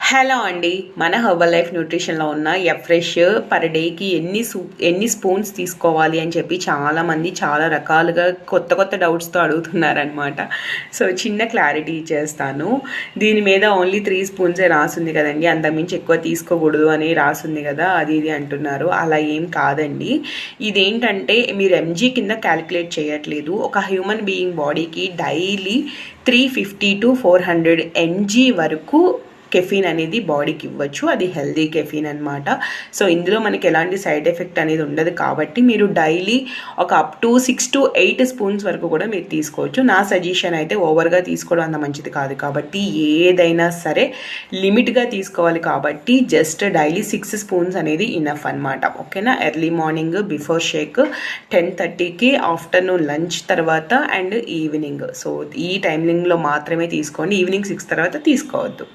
Hello అండి. మన herbal life న్యూట్రిషన్లో ఉన్న ఫ్రెష్ పర్ డేకి ఎన్ని స్పూన్స్ తీసుకోవాలి అని చెప్పి చాలామంది చాలా రకాలుగా కొత్త కొత్త డౌట్స్తో అడుగుతున్నారనమాట. సో చిన్న క్లారిటీ ఇచ్చేస్తాను. దీని మీద ఓన్లీ 3 స్పూన్సే రాసింది కదండి, అంతకుమించి ఎక్కువ తీసుకోకూడదు అని రాసింది కదా, అది ఇది అంటున్నారు. అలా ఏం కాదండి. ఇదేంటంటే మీరు ఎంజీ కింద క్యాలిక్యులేట్ చేయట్లేదు. ఒక హ్యూమన్ బీయింగ్ బాడీకి డైలీ 350 to 400 mg వరకు కెఫీన్ అనేది బాడీకి ఇవ్వచ్చు. అది హెల్దీ కెఫీన్ అనమాట. సో ఇందులో మనకి ఎలాంటి సైడ్ ఎఫెక్ట్ అనేది ఉండదు. కాబట్టి మీరు డైలీ ఒక అప్ టు 6 to 8 స్పూన్స్ వరకు కూడా మీరు తీసుకోవచ్చు. నా సజెషన్ అయితే ఓవర్గా తీసుకోవడం అంత మంచిది కాదు. కాబట్టి ఏదైనా సరే లిమిట్గా తీసుకోవాలి. కాబట్టి జస్ట్ డైలీ 6 స్పూన్స్ అనేది ఇనఫ్ అనమాట. ఓకేనా? ఎర్లీ మార్నింగ్ బిఫోర్ షేక్, 10:30కి, ఆఫ్టర్నూన్ లంచ్ తర్వాత అండ్ ఈవినింగ్. సో ఈ టైమింగ్లో మాత్రమే తీసుకోండి. ఈవినింగ్ 6 తర్వాత తీసుకోవద్దు.